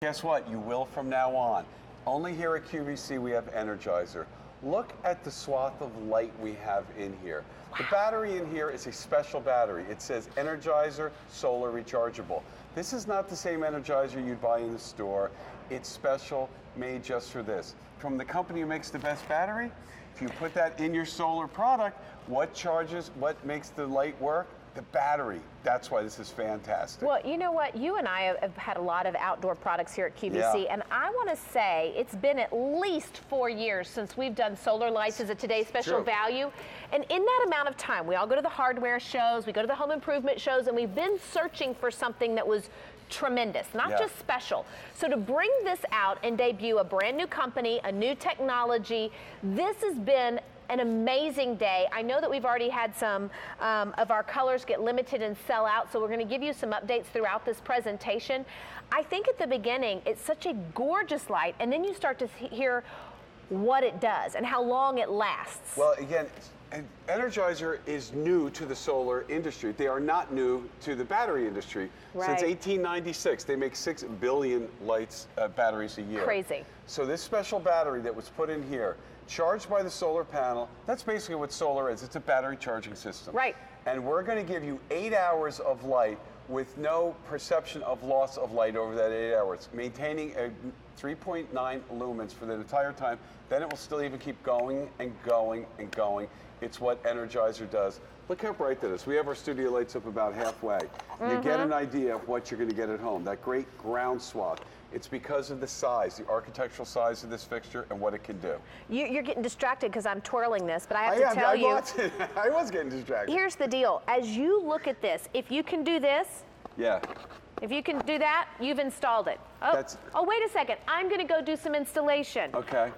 Guess what? You will from now on. Only here at QVC we have Energizer. Look at the swath of light we have in here. The battery in here is a special battery. It says Energizer Solar Rechargeable. This is not the same Energizer you'd buy in the store. It's special, made just for this. From the company who makes the best battery, if you put that in your solar product, what charges, what makes the light work? The battery. That's why this is fantastic. Well, you know what? You and I have had a lot of outdoor products here at QVC, and I want to say it's been at least 4 years since we've done solar lights as a today's special value. And in that amount of time, we all go to the hardware shows, we go to the home improvement shows, and we've been searching for something that was tremendous, not just special. So to bring this out and debut a brand new company, a new technology, this has been an amazing day. I know that we've already had some of our colors get limited and sell out, so we're going to give you some updates throughout this presentation. I think at the beginning, it's such a gorgeous light, and then you start to hear what it does and how long it lasts. Well, again, Energizer is new to the solar industry. They are not new to the battery industry. Since 1896, they make 6 billion batteries a year. Crazy. So this special battery that was put in here, charged by the solar panel, that's basically what solar is. It's a battery charging system. Right. And we're going to give you 8 hours of light with no perception of loss of light over that 8 hours, maintaining a 3.9 lumens for the entire time. Then it will still even keep going and going and going. It's what Energizer does. Look how bright that is. We have our studio lights up about halfway. You get an idea of what you're going to get at home. That great ground swath. It's because of the size, the architectural size of this fixture and what it can do. You're getting distracted because I'm twirling this, but I have to tell you. I was getting distracted. Here's the deal. As you look at this, if you can do this, if you can do that, you've installed it. Oh, wait a second. I'm going to go do some installation. Okay.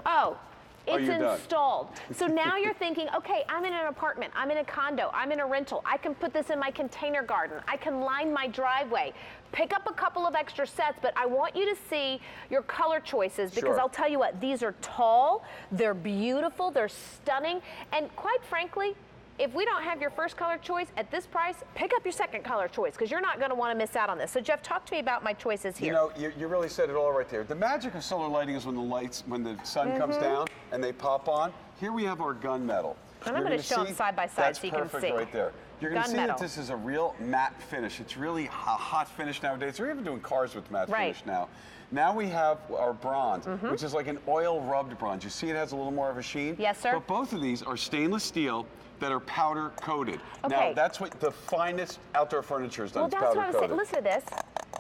It's installed. So now you're thinking, okay, I'm in an apartment, I'm in a condo, I'm in a rental. I can put this in my container garden. I can line my driveway. Pick up a couple of extra sets, but I want you to see your color choices because I'll tell you what, these are tall, they're beautiful, they're stunning, and quite frankly, if we don't have your first color choice at this price, pick up your second color choice because you're not going to want to miss out on this. So Jeff, talk to me about my choices here. You know, you really said it all right there. The magic of solar lighting is when the sun comes down and they pop on. Here we have our gunmetal. And I'm going to show them side by side so you can see. That's perfect right there. You're going to see that this is a real matte finish. It's really a hot finish nowadays. We're even doing cars with matte finish now. Now we have our bronze, which is like an oil rubbed bronze. You see it has a little more of a sheen? Yes, sir. But both of these are stainless steel that are powder coated. Now that's what the finest outdoor furniture is done. Well, that's what I'm saying. Listen to this.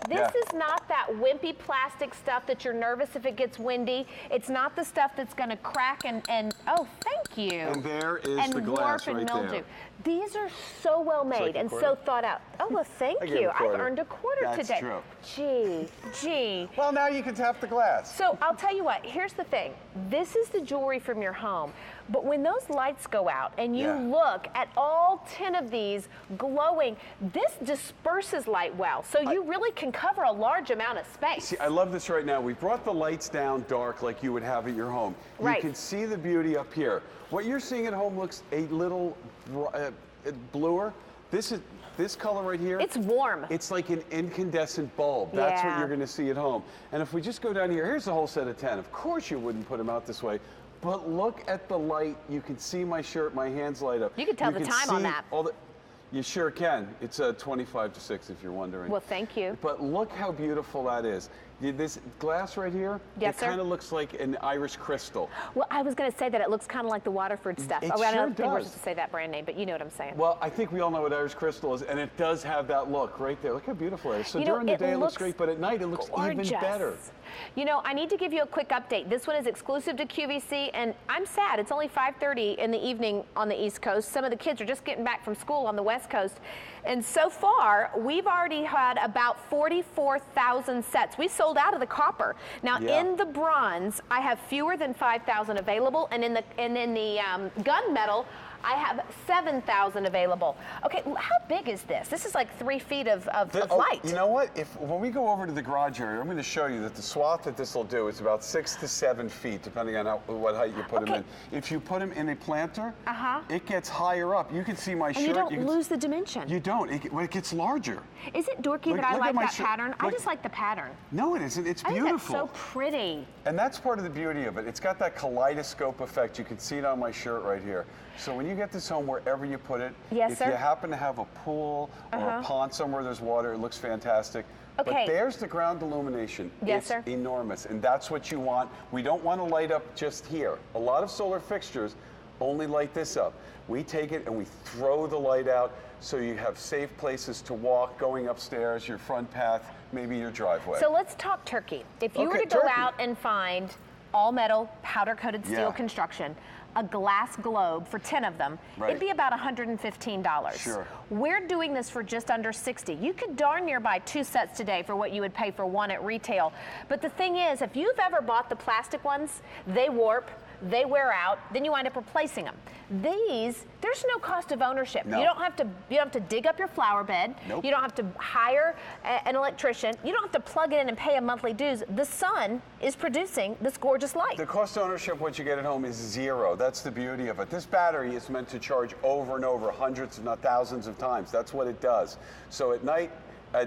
This is not that wimpy plastic stuff that you're nervous if it gets windy. It's not the stuff that's going to crack and oh, thank you. And there is the glass right there. These are so well made and so thought out. Oh, well, thank you. I've earned a quarter today. That's true. Gee. Well, now you can tap the glass. So I'll tell you what, here's the thing. This is the jewelry from your home. But when those lights go out and you look at all 10 of these glowing, this disperses light well. So you really can cover a large amount of space. See, I love this right now. We brought the lights down dark like you would have at your home. You can see the beauty up here. What you're seeing at home looks a little bluer. This color right here. It's warm. It's like an incandescent bulb. That's what you're going to see at home. And if we just go down here, here's the whole set of 10. Of course you wouldn't put them out this way. But look at the light. You can see my shirt. My hands light up. You can tell the time on that. You sure can. It's 25 to 6 if you're wondering. Well, thank you. But look how beautiful that is. This glass right here, it kind of looks like an Irish crystal. Well, I was going to say that it looks kind of like the Waterford stuff. It I sure don't think we're does. supposed to say that brand name, but you know what I'm saying. Well, I think we all know what Irish crystal is, and it does have that look right there. Look how beautiful it is. So during the day it looks great, but at night it looks even better. You know, I need to give you a quick update. This one is exclusive to QVC, and I'm sad. It's only 5:30 in the evening on the East Coast. Some of the kids are just getting back from school on the West Coast. And so far, we've already had about 44,000 sets. We sold out of the copper. Now, in the bronze, I have fewer than 5,000 available, and in the gunmetal, I have 7,000 available. Okay, how big is this? This is like 3 feet of light. You know what? When we go over to the garage area, I'm going to show you that the swath that this will do is about 6 to 7 feet, depending on what height you put them in. If you put them in a planter, it gets higher up. You can see my shirt. And you don't lose the dimension. You don't. It gets larger. Is it dorky that I like that pattern? I just like the pattern. No, it isn't. It's beautiful. I think that's so pretty. And that's part of the beauty of it. It's got that kaleidoscope effect. You can see it on my shirt right here. So when you get this home, wherever you put it, if you happen to have a pool or a pond somewhere there's water, it looks fantastic. Okay. But there's the ground illumination. It's enormous, and that's what you want. We don't want to light up just here. A lot of solar fixtures only light this up. We take it and we throw the light out so you have safe places to walk, going upstairs, your front path, maybe your driveway. So let's talk turkey. If you were to go out and find all metal, powder coated steel construction, a glass globe for 10 of them, it'd be about $115. Sure. We're doing this for just under $60. You could darn near buy 2 sets today for what you would pay for 1 at retail. But the thing is, if you've ever bought the plastic ones, they warp, they wear out, then you wind up replacing them. These, there's no cost of ownership. No. You don't have to dig up your flower bed. Nope. You don't have to hire an electrician. You don't have to plug it in and pay a monthly dues. The sun is producing this gorgeous light. The cost of ownership once you get it home is 0. That's the beauty of it. This battery is meant to charge over and over, hundreds if not thousands of times. That's what it does. So at night,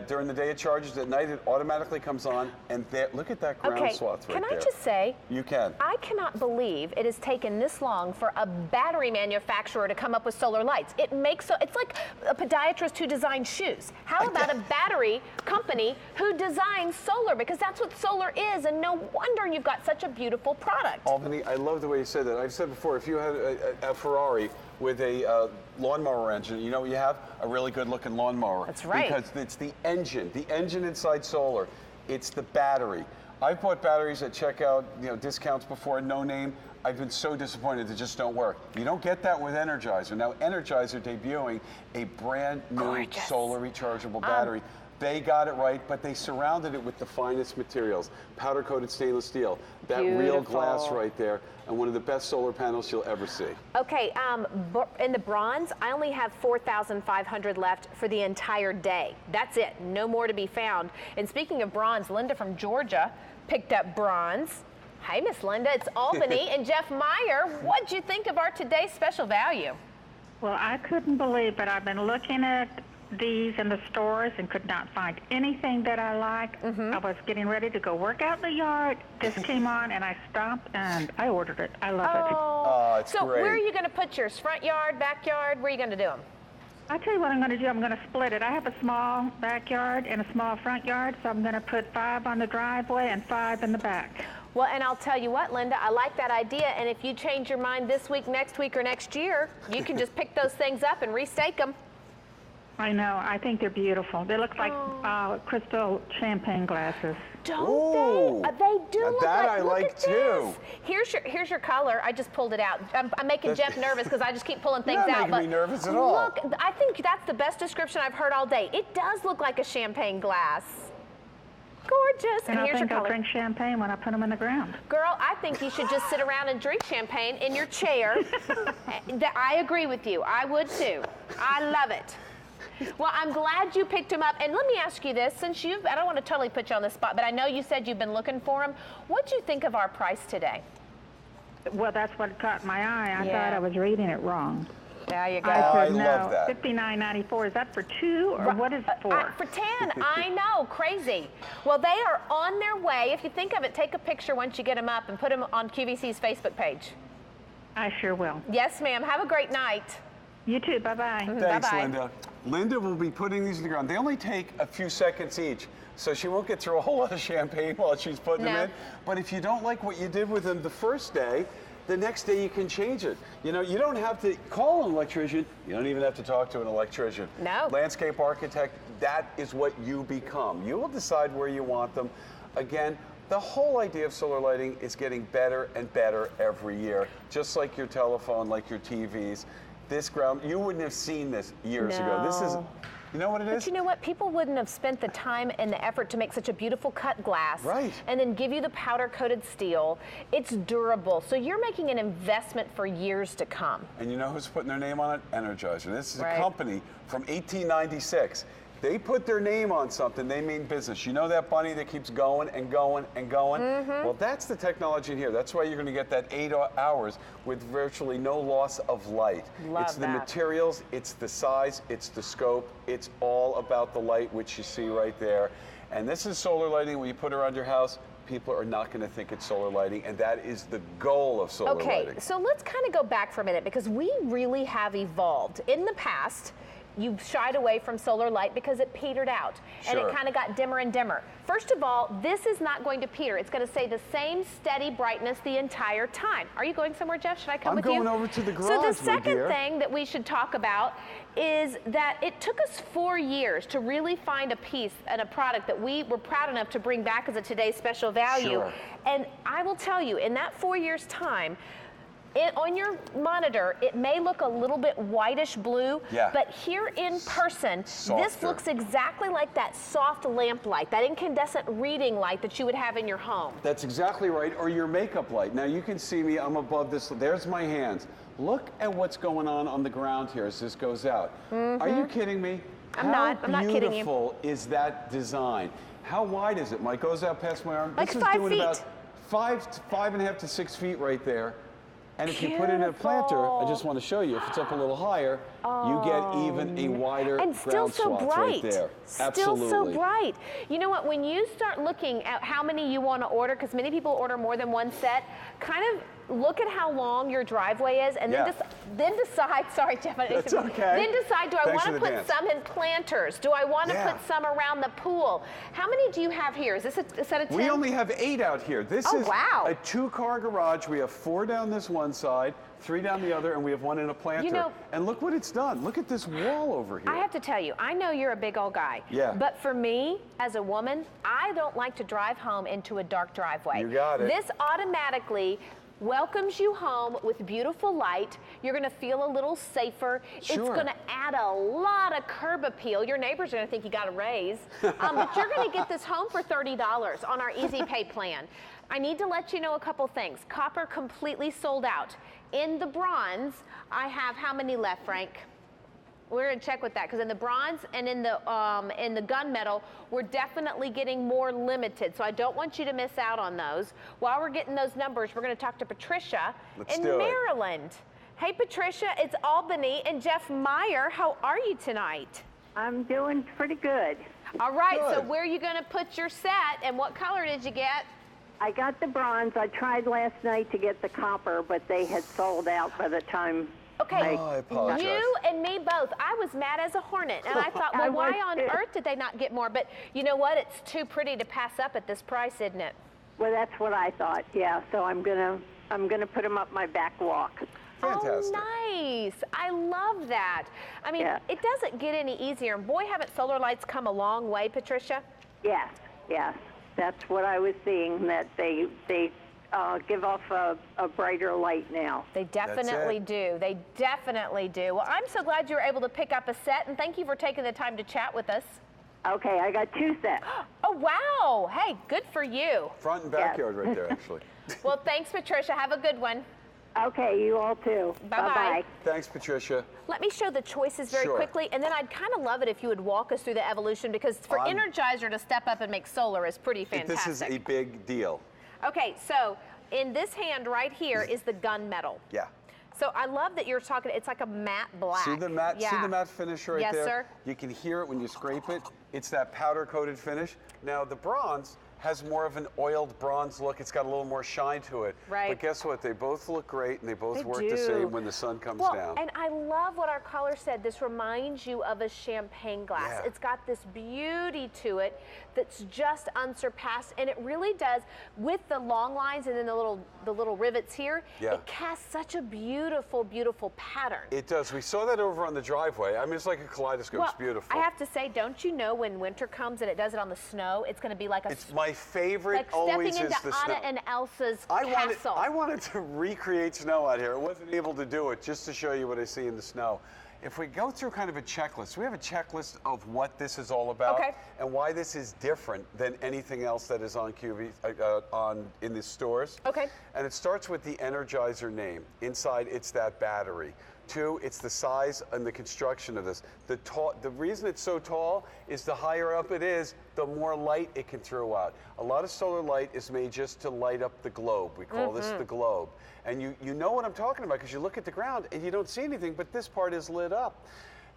during the day it charges, at night it automatically comes on, and look at that ground swath right there. Can I just say, you can. I cannot believe it has taken this long for a battery manufacturer to come up with solar lights. It's like a podiatrist who designs shoes. How about a battery company who designs solar? Because that's what solar is, and no wonder you've got such a beautiful product. Albany, I love the way you said that. I've said before, if you had a Ferrari with a lawnmower engine, you know what you have? A really good looking lawnmower. That's right. Because it's the engine inside solar. It's the battery. I've bought batteries at checkout, discounts before, no name. I've been so disappointed they just don't work. You don't get that with Energizer. Now Energizer debuting a brand new solar rechargeable battery. They got it right, but they surrounded it with the finest materials. Powder coated stainless steel, that real glass right there, and one of the best solar panels you'll ever see. Okay, in the bronze, I only have 4,500 left for the entire day. That's it, no more to be found. And speaking of bronze, Linda from Georgia picked up bronze. Hi, Miss Linda, it's Albany. And Jeff Meyer, what'd you think of our today's special value? Well, I couldn't believe it. I've been looking at these in the stores and could not find anything that I like. I was getting ready to go work out in the yard. This came on and I stopped and I ordered it. I love it. Oh, it's so great. Where are you going to put yours? Front yard, backyard? Where are you going to do them? I'll tell you what I'm going to do. I'm going to split it. I have a small backyard and a small front yard, so I'm going to put 5 on the driveway and 5 in the back. Well, and I'll tell you what, Linda, I like that idea. And if you change your mind this week, next week, or next year, you can just pick those things up and restake them. I know. I think they're beautiful. They look like crystal champagne glasses. Don't they? They do look that like. I Look like at too. This. Here's your color. I just pulled it out. I'm making Jeff nervous because I just keep pulling things You're not out. making me nervous at all. Look, I think that's the best description I've heard all day. It does look like a champagne glass. Gorgeous. And here's I think your I'll color. drink champagne when I put them in the ground. Girl, I think you should just sit around and drink champagne in your chair. I agree with you. I would too. I love it. Well, I'm glad you picked him up. And let me ask you this, since I don't want to totally put you on the spot, but I know you said you've been looking for him. What'd you think of our price today? Well, that's what caught my eye. I thought I was reading it wrong. There you go. I said, love that. $59.94. Is that for 2 or what is it for? For 10. I know, crazy. Well, they are on their way. If you think of it, take a picture once you get them up and put them on QVC's Facebook page. I sure will. Yes, ma'am. Have a great night. You too. Bye-bye. Thanks, Bye-bye. Linda. Linda will be putting these in the ground. They only take a few seconds each, so she won't get through a whole lot of champagne while she's putting them in. But if you don't like what you did with them the first day, the next day you can change it. You don't have to call an electrician. You don't even have to talk to an electrician. No. Landscape architect, that is what you become. You will decide where you want them. Again, the whole idea of solar lighting is getting better and better every year, just like your telephone, like your TVs. This ground, you wouldn't have seen this years ago. This is You know what it is? But you know what? People wouldn't have spent the time and the effort to make such a beautiful cut glass. Right. And then give you the powder-coated steel. It's durable. So you're making an investment for years to come. And you know who's putting their name on it? Energizer. This is Right. a company from 1896. They put their name on something, they mean business. You know that bunny that keeps going and going and going? Well, that's the technology in here. That's why you're going to get that 8 hours with virtually no loss of light. Love it's the that. materials, it's the size, it's the scope, it's all about the light, which you see right there. And this is solar lighting. When you put it around your house, people are not going to think it's solar lighting, and that is the goal of solar lighting. Okay, so let's kind of go back for a minute because we really have evolved. In the past, you shied away from solar light because it petered out and Sure. it kind of got dimmer and dimmer. First of all, this is not going to peter. It's going to stay the same steady brightness the entire time. Are you going somewhere, Jeff? Should I come with you? I'm going over to the garage, So my the second dear. thing that we should talk about is that it took us 4 years to really find a piece and a product that we were proud enough to bring back as a today's special value. Sure. And I will tell you, in that 4 years' time, on your monitor, it may look a little bit whitish blue, Yeah. but here in person, this Softer. looks exactly like that soft lamp light, that incandescent reading light that you would have in your home. That's exactly right, or your makeup light. Now you can see me, I'm above this, there's my hands. Look at what's going on the ground here as this goes out. Are you kidding me? I'm not kidding you. How beautiful is that design? How wide is it, Mike? Goes out past my arm? Like This is 5 doing feet. about 5.5 to 6 feet right there. And if you put it in a planter, I just want to show you, if it's up a little higher, you get even a wider And still ground so swath bright. right there. Still Absolutely. so bright. You know what? When you start looking at how many you want to order, because many people order more than one set, kind of look at how long your driveway is, and Yeah. then decide. Sorry, Jeff. That's okay. Then decide: do I Thanks want for to the put dance. some in planters? Do I want to Yeah. put some around the pool? How many do you have here? Is this a set of 10? We only have 8 out here. This Oh, is wow. a 2-car garage. We have 4 down this one side, 3 down the other, and we have 1 in a planter. You know- and look what it's done. Look at this wall over here. I have to tell you, I know you're a big old guy. Yeah. But for me, as a woman, I don't like to drive home into a dark driveway. You got it. This automatically welcomes you home with beautiful light. You're going to feel a little safer. It's Sure. going to add a lot of curb appeal. Your neighbors are going to think you got a raise. But you're going to get this home for $30 on our Easy Pay plan. I need to let you know a couple things. Copper completely sold out. In the bronze, I have how many left, Frank? We're going to check with that because in the bronze and in the gunmetal, we're definitely getting more limited. So I don't want you to miss out on those. While we're getting those numbers, we're going to talk to Patricia Let's in do it. Maryland. Hey, Patricia, it's Albany and Jeff Meyer. How are you tonight? I'm doing pretty good. All right, so Good. where are you going to put your set and what color did you get? I got the bronze. I tried last night to get the copper, but they had sold out by the time. Okay, Oh, I apologize. you and me both. I was mad as a hornet, and I thought, well, I why was on too. earth did they not get more? But you know what? It's too pretty to pass up at this price, isn't it? Well, that's what I thought. Yeah, so I'm gonna put them up my back walk. Fantastic. Oh, nice. I love that. I mean, Yeah. it doesn't get any easier. And boy, haven't solar lights come a long way, Patricia. Yes, yes, that's what I was seeing. That they give off a brighter light now. They definitely it. do. They definitely do. Well, I'm so glad you were able to pick up a set, and thank you for taking the time to chat with us. Okay, I got 2 sets. Oh, wow. Hey, good for you. Front and backyard right there, actually. Well, thanks, Patricia. Have a good one. Okay, you all too. Bye-bye. Bye-bye. Thanks, Patricia. Let me show the choices very Sure. quickly, and then I'd kind of love it if you would walk us through the evolution, because for Energizer to step up and make solar is pretty fantastic. This is a big deal. Okay, so in this hand right here is the gunmetal. Yeah. So I love that you're talking, it's like a matte black. See the matte, Yeah. see the matte finish right Yes, there? sir. You can hear it when you scrape it. It's that powder coated finish. Now the bronze has more of an oiled bronze look. It's got a little more shine to it. Right. But guess what? They both look great and they both They work do. the same when the sun comes Well, down. and I love what our caller said. This reminds you of a champagne glass. Yeah. It's got this beauty to it that's just unsurpassed, and it really does, with the long lines and then the little rivets here, Yeah. it casts such a beautiful, beautiful pattern. It does. We saw that over on the driveway. I mean, it's like a kaleidoscope. Well, It's beautiful. I have to say, don't you know when winter comes and it does it on the snow, it's going to be like a It's my favorite. like always stepping is into the Anna snow. and Elsa's I castle. wanted to recreate snow out here. I wasn't able to do it, just to show you what I see in the snow. if we go through kind of a checklist, we have a checklist of what this is all about and why this is different than anything else that is on in the stores. Okay. And it starts with the Energizer name. Inside, it's that battery. 2, it's the size and the construction of this. The reason it's so tall is the higher up it is, the more light it can throw out. A lot of solar light is made just to light up the globe. We call this the globe. And you know what I'm talking about because you look at the ground and you don't see anything, but this part is lit up.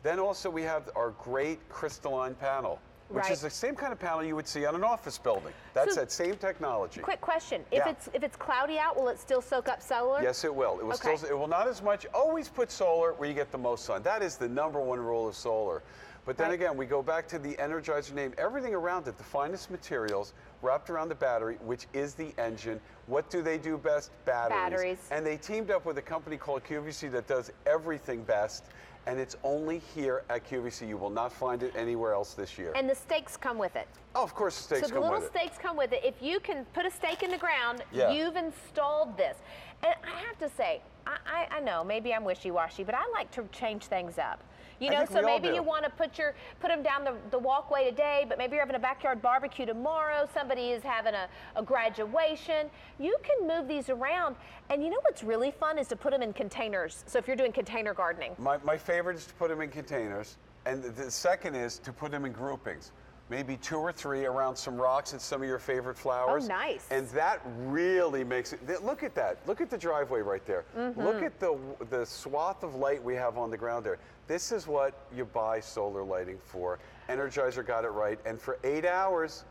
Then also we have our great crystalline panel, which is the same kind of panel you would see on an office building. That's that same technology. Quick question: if it's cloudy out, will it still soak up solar? Yes, it will. It will still. It will not as much. Always put solar where you get the most sun. That is the #1 rule of solar. But then again, we go back to the Energizer name. Everything around it, the finest materials wrapped around the battery, which is the engine. What do they do best? Batteries. And they teamed up with a company called QVC that does everything best. And it's only here at QVC. You will not find it anywhere else this year. And the stakes come with it. Oh, of course the stakes come with it. So the little stakes come with it. If you can put a stake in the ground, you've installed this. And I have to say, I know, maybe I'm wishy-washy, but I like to change things up. You know, so maybe you want to put them down the walkway today, but maybe you're having a backyard barbecue tomorrow. Somebody is having a graduation. You can move these around, and you know what's really fun is to put them in containers. So if you're doing container gardening, my favorite is to put them in containers, and the second is to put them in groupings. Maybe 2 or 3 around some rocks and some of your favorite flowers. Oh, nice. And that really makes it, look at that. Look at the driveway right there. Look at the swath of light we have on the ground there. This is what you buy solar lighting for. Energizer got it right. And for 8 hours,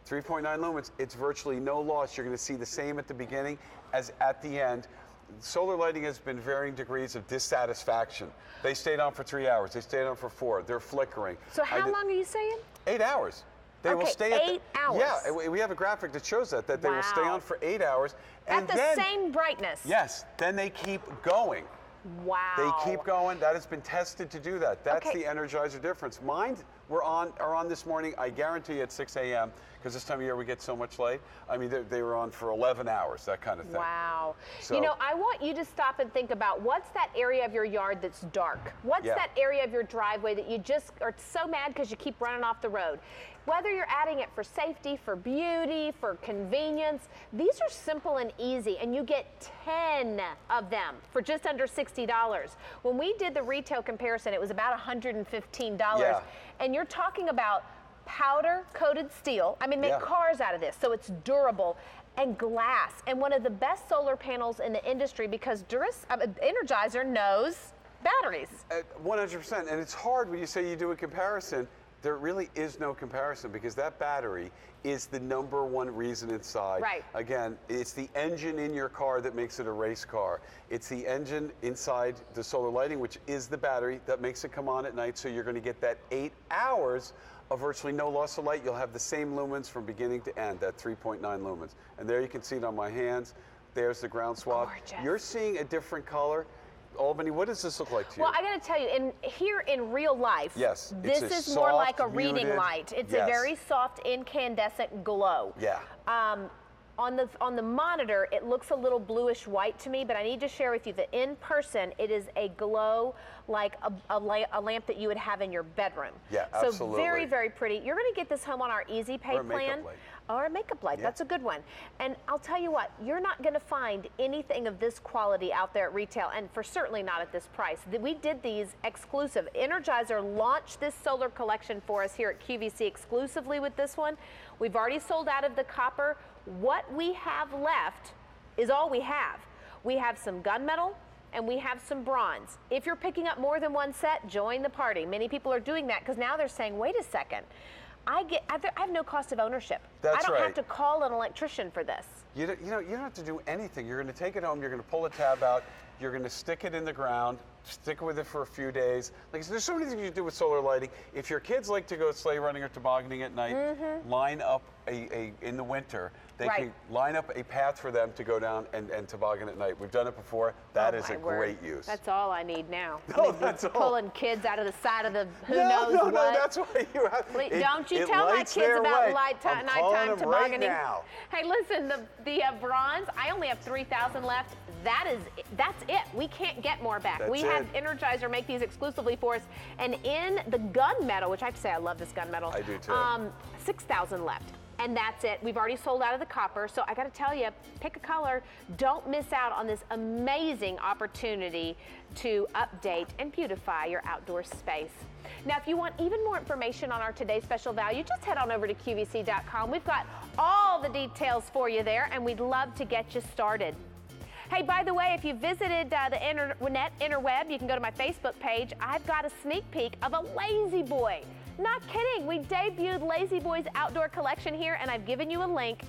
3.9 lumens, it's virtually no loss. You're going to see the same at the beginning as at the end. Solar lighting has been varying degrees of dissatisfaction. They stayed on for 3 hours. They stayed on for 4. They're flickering. So how long are you saying? 8 hours. They will stay at 8 hours. Yeah, we have a graphic that shows that they will stay on for 8 hours. And at the same brightness. Yes. Then they keep going. Wow. They keep going. That has been tested to do that. That's the Energizer difference. Mine are on this morning, I guarantee you, at 6 a.m. because this time of year we get so much light. I mean, they were on for 11 hours, that kind of thing. Wow. So, you know, I want you to stop and think about what's that area of your yard that's dark? What's that area of your driveway that you just are so mad because you keep running off the road? Whether you're adding it for safety, for beauty, for convenience, these are simple and easy, and you get 10 of them for just under $60. When we did the retail comparison, it was about $115. Yeah. And you're talking about powder-coated steel. I mean, make cars out of this, so it's durable, and glass, and one of the best solar panels in the industry because Energizer knows batteries. 100%, and it's hard when you say you do a comparison. There really is no comparison because that battery is the #1 reason inside. Right. Again, it's the engine in your car that makes it a race car. It's the engine inside the solar lighting, which is the battery that makes it come on at night. So you're going to get that 8 hours of virtually no loss of light. You'll have the same lumens from beginning to end, that 3.9 lumens. And there you can see it on my hands. There's the ground swath. Gorgeous. You're seeing a different color. Albany, what does this look like to you? Well, I got to tell you, here in real life, yes, this is more like a reading muted light. It's a very soft, incandescent glow. Yeah. On the monitor, it looks a little bluish white to me, but I need to share with you that in person, it is a glow like a lamp that you would have in your bedroom. Yeah, so absolutely. very, very pretty. You're going to get this home on our Easy Pay plan. Or a makeup light, Yeah. that's a good one. And I'll tell you what, you're not gonna find anything of this quality out there at retail, and for certainly not at this price. We did these exclusive. Energizer launched this solar collection for us here at QVC exclusively with this one. We've already sold out of the copper. What we have left is all we have. We have some gunmetal, and we have some bronze. If you're picking up more than one set, join the party. Many people are doing that because now they're saying, wait a second, I have no cost of ownership. That's I don't have to call an electrician for this. You don't have to do anything. You're going to take it home. You're going to pull a tab out. You're going to stick it in the ground. Stick with it for a few days. Like, there's so many things you can do with solar lighting. If your kids like to go sleigh running or tobogganing at night, line up in the winter. They can line up a path for them to go down and toboggan at night. We've done it before. That is a great use. That's all I need now. No, that's all. Pulling kids out of the side of the who knows what. No, that's why you have. Don't you tell my kids about nighttime selling them right tobogganing. now. Hey, listen, the bronze, I only have 3,000 left. That's it. We can't get more back. That's we it. had Energizer make these exclusively for us. And in the gunmetal, which I have to say I love this gunmetal. I do too. 6,000 left. And that's it. We've already sold out of the copper. So I got to tell you, pick a color. Don't miss out on this amazing opportunity to update and beautify your outdoor space. Now, if you want even more information on our today's special value, just head on over to QVC.com. We've got all the details for you there, and we'd love to get you started. Hey, by the way, if you visited the interweb, you can go to my Facebook page. I've got a sneak peek of a Lazy Boy. Not kidding. We debuted Lazy Boy's outdoor collection here, and I've given you a link